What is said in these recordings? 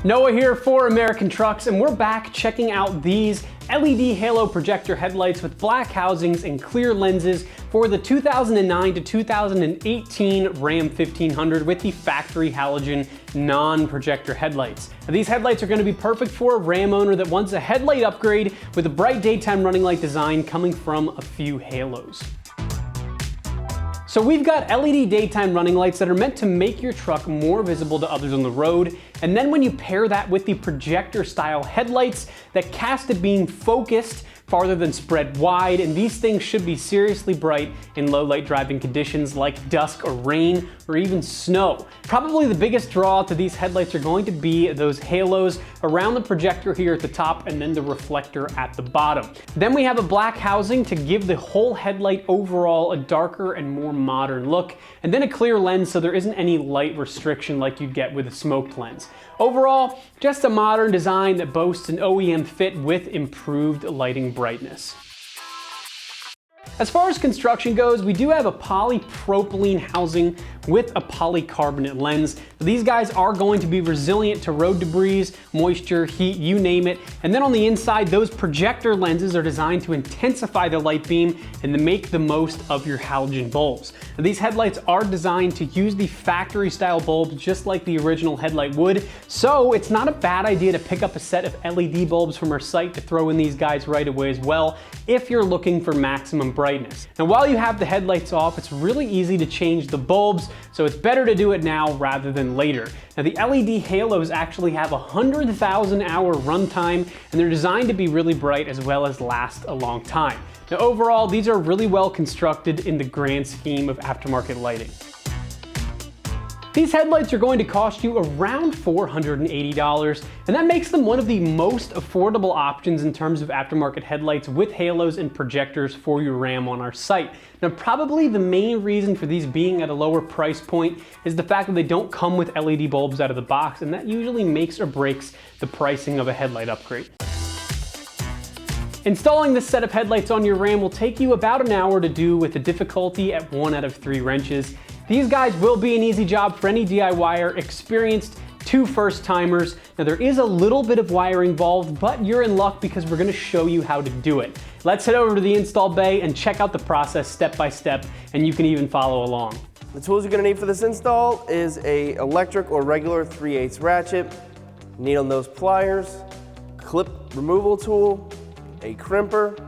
Noah here for American Trucks, and we're back checking out these LED halo projector headlights with black housings and clear lenses for the 2009 to 2018 Ram 1500 with the factory halogen non-projector headlights. Now, these headlights are going to be perfect for a Ram owner that wants a headlight upgrade with a bright daytime running light design coming from a few halos. So we've got LED daytime running lights that are meant to make your truck more visible to others on the road. And then when you pair that with the projector style headlights that cast a beam focused farther than spread wide, and these things should be seriously bright in low light driving conditions like dusk or rain or even snow. Probably the biggest draw to these headlights are going to be those halos around the projector here at the top and then the reflector at the bottom. Then we have a black housing to give the whole headlight overall a darker and more modern look, and then a clear lens so there isn't any light restriction like you'd get with a smoked lens. Overall, just a modern design that boasts an OEM fit with improved lighting brightness. As far as construction goes, we do have a polypropylene housing with a polycarbonate lens. These guys are going to be resilient to road debris, moisture, heat, you name it. And then on the inside, those projector lenses are designed to intensify the light beam and to make the most of your halogen bulbs. Now, these headlights are designed to use the factory style bulbs just like the original headlight would. So it's not a bad idea to pick up a set of LED bulbs from our site to throw in these guys right away as well if you're looking for maximum brightness. Now, while you have the headlights off, it's really easy to change the bulbs, so it's better to do it now rather than later. Now, the LED halos actually have a 100,000 hour runtime, and they're designed to be really bright as well as last a long time. Now, overall, these are really well constructed in the grand scheme of aftermarket lighting. These headlights are going to cost you around $480, and that makes them one of the most affordable options in terms of aftermarket headlights with halos and projectors for your Ram on our site. Now, probably the main reason for these being at a lower price point is the fact that they don't come with LED bulbs out of the box, and that usually makes or breaks the pricing of a headlight upgrade. Installing this set of headlights on your Ram will take you about an hour to do with a difficulty at 1 out of 3 wrenches. These guys will be an easy job for any DIYer experienced to first-timers. Now, there is a little bit of wiring involved, but you're in luck because we're going to show you how to do it. Let's head over to the install bay and check out the process step by step, and you can even follow along. The tools you're going to need for this install is a electric or regular 3/8 ratchet, needle nose pliers, clip removal tool, a crimper,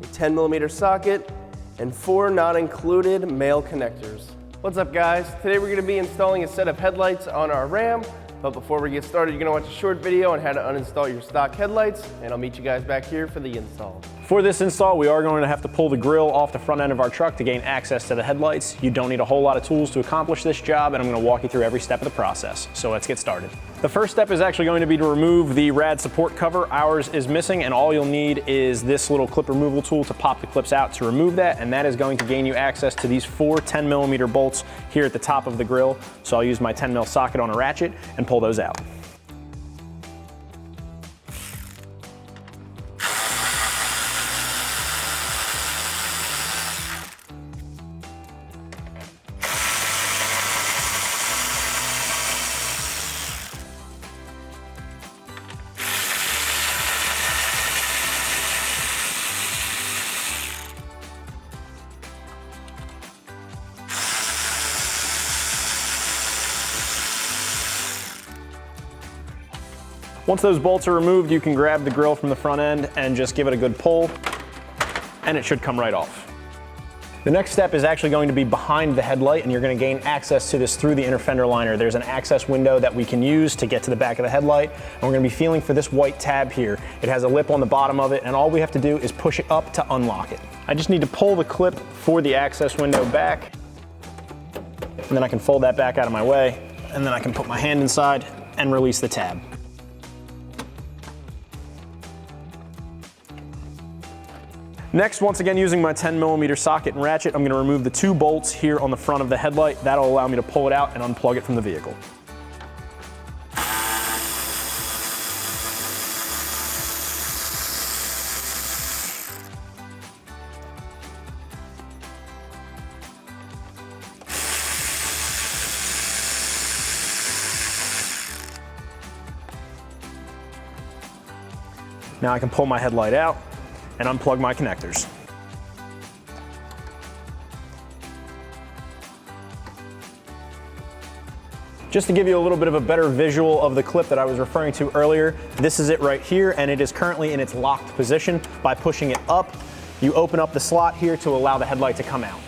a 10mm socket, and 4 not included male connectors. What's up, guys? Today we're going to be installing a set of headlights on our Ram, but before we get started, you're going to watch a short video on how to uninstall your stock headlights, and I'll meet you guys back here for the install. For this install, we are going to have to pull the grill off the front end of our truck to gain access to the headlights. You don't need a whole lot of tools to accomplish this job, and I'm going to walk you through every step of the process. So let's get started. The first step is actually going to be to remove the rad support cover. Ours is missing, and all you'll need is this little clip removal tool to pop the clips out to remove that, and that is going to gain you access to these 4 10mm bolts here at the top of the grill. So I'll use my 10mm socket on a ratchet and pull those out. Once those bolts are removed, you can grab the grill from the front end and just give it a good pull, and it should come right off. The next step is actually going to be behind the headlight, and you're going to gain access to this through the inner fender liner. There's an access window that we can use to get to the back of the headlight, and we're going to be feeling for this white tab here. It has a lip on the bottom of it, and all we have to do is push it up to unlock it. I just need to pull the clip for the access window back, and then I can fold that back out of my way, and then I can put my hand inside and release the tab. Next, once again, using my 10mm socket and ratchet, I'm going to remove the 2 bolts here on the front of the headlight. That'll allow me to pull it out and unplug it from the vehicle. Now I can pull my headlight out and unplug my connectors. Just to give you a little bit of a better visual of the clip that I was referring to earlier, this is it right here, and it is currently in its locked position. By pushing it up, you open up the slot here to allow the headlight to come out.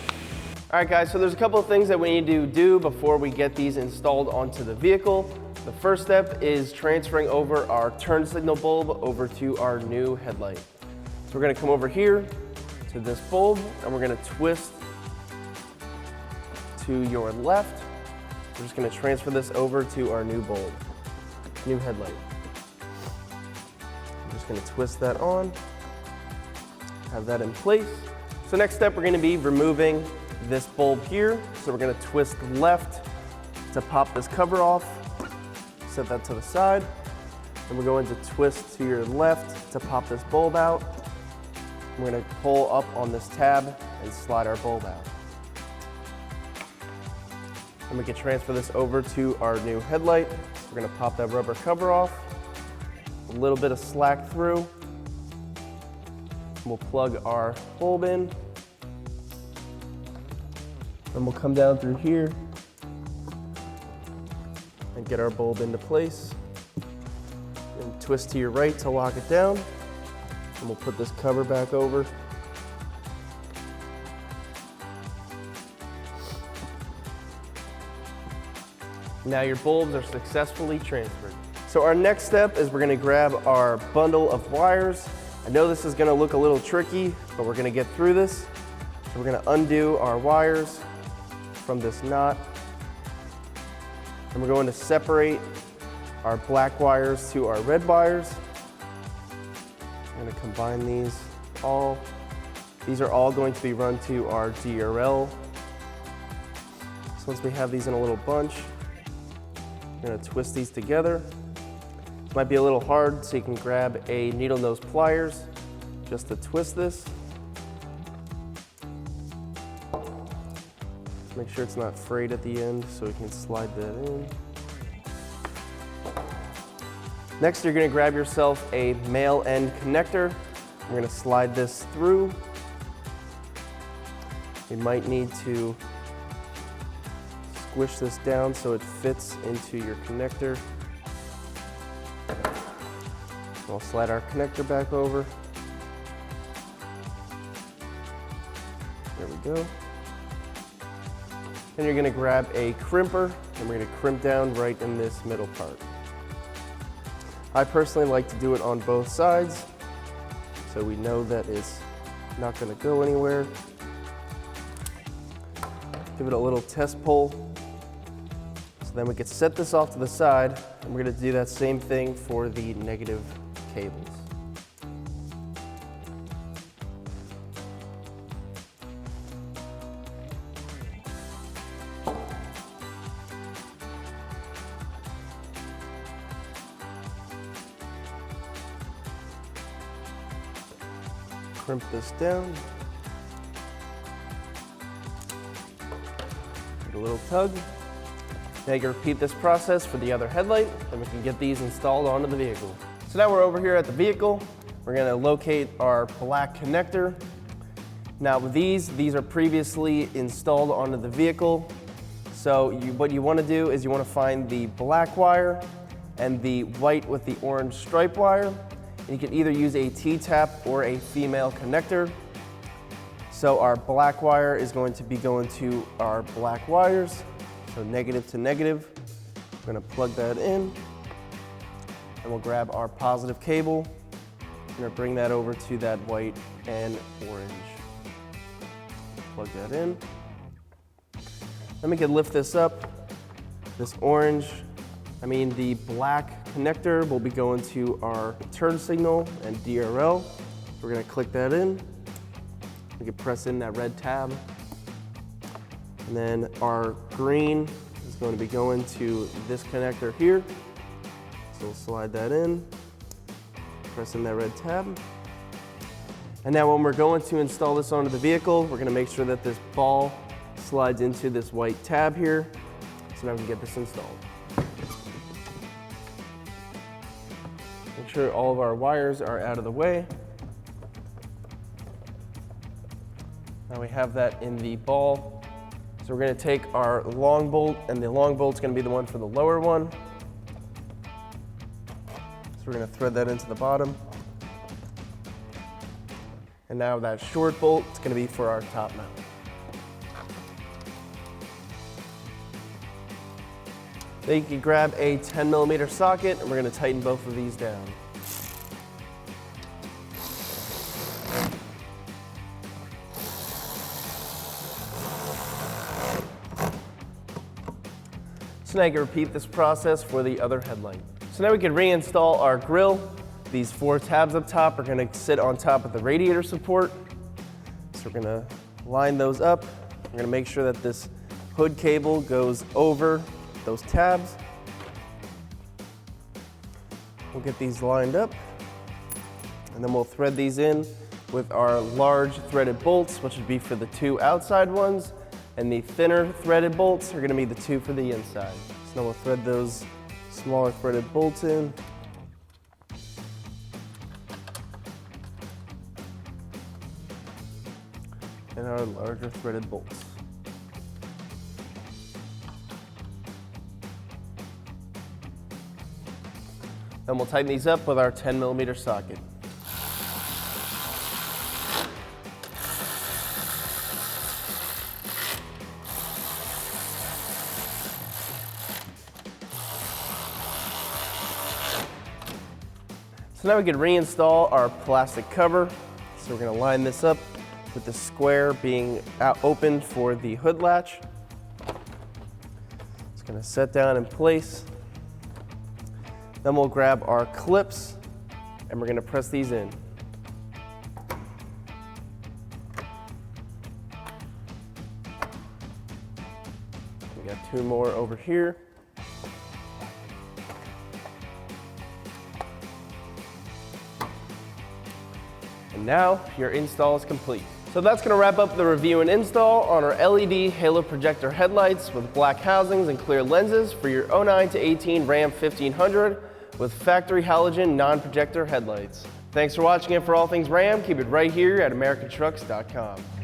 All right guys, so there's a couple of things that we need to do before we get these installed onto the vehicle. The first step is transferring over our turn signal bulb over to our new headlight. So we're gonna come over here to this bulb and we're gonna twist to your left. We're just gonna transfer this over to our new bulb, new headlight. I'm just gonna twist that on, have that in place. So next step, we're gonna be removing this bulb here. So we're gonna twist left to pop this cover off, set that to the side. And we're going to twist to your left to pop this bulb out. We're gonna pull up on this tab and slide our bulb out. And we can transfer this over to our new headlight. We're gonna pop that rubber cover off, a little bit of slack through. We'll plug our bulb in. And we'll come down through here and get our bulb into place. And twist to your right to lock it down. And we'll put this cover back over. Now your bulbs are successfully transferred. So our next step is we're gonna grab our bundle of wires. I know this is gonna look a little tricky, but we're gonna get through this. So we're gonna undo our wires from this knot. And we're going to separate our black wires to our red wires. I'm gonna combine these all. These are all going to be run to our DRL. So once we have these in a little bunch, I'm gonna twist these together. This might be a little hard, so you can grab a needle nose pliers just to twist this. Make sure it's not frayed at the end so we can slide that in. Next, you're gonna grab yourself a male end connector. We're gonna slide this through. You might need to squish this down so it fits into your connector. We'll slide our connector back over. There we go. Then you're gonna grab a crimper and we're gonna crimp down right in this middle part. I personally like to do it on both sides so we know that it's not gonna go anywhere. Give it a little test pull. So then we can set this off to the side and we're gonna do that same thing for the negative cables. Crimp this down. Give it a little tug. Now you can repeat this process for the other headlight, and we can get these installed onto the vehicle. So now we're over here at the vehicle. We're gonna locate our black connector. Now with these are previously installed onto the vehicle. So what you wanna do is you wanna find the black wire and the white with the orange stripe wire. And you can either use a T-tap or a female connector. So our black wire is going to be going to our black wires. So negative to negative. We're gonna plug that in. And we'll grab our positive cable. We're gonna bring that over to that white and orange. Plug that in. Then we can lift this up. This the black connector will be going to our turn signal and DRL. We're gonna click that in. We can press in that red tab. And then our green is going to be going to this connector here. So we'll slide that in, press in that red tab. And now when we're going to install this onto the vehicle, we're gonna make sure that this ball slides into this white tab here. So now we can get this installed. Make sure all of our wires are out of the way. Now we have that in the ball. So we're going to take our long bolt, and the long bolt's going to be the one for the lower one. So we're going to thread that into the bottom. And now that short bolt is going to be for our top mount. Then you can grab a 10mm socket, and we're going to tighten both of these down. So now you can repeat this process for the other headlight. So now we can reinstall our grille. These 4 tabs up top are going to sit on top of the radiator support. So we're going to line those up. We're going to make sure that this hood cable goes over those tabs. We'll get these lined up, and then we'll thread these in with our large threaded bolts, which would be for the 2 outside ones, and the thinner threaded bolts are going to be the 2 for the inside. So now we'll thread those smaller threaded bolts in. And our larger threaded bolts. Then we'll tighten these up with our 10mm socket. So now we can reinstall our plastic cover. So we're going to line this up with the square being opened for the hood latch. It's going to set down in place. Then we'll grab our clips, and we're going to press these in. We got 2 more over here. And now your install is complete. So that's going to wrap up the review and install on our LED halo projector headlights with black housings and clear lenses for your 09 to 18 Ram 1500 with factory halogen non-projector headlights. Thanks for watching, and for all things Ram, keep it right here at AmericanTrucks.com.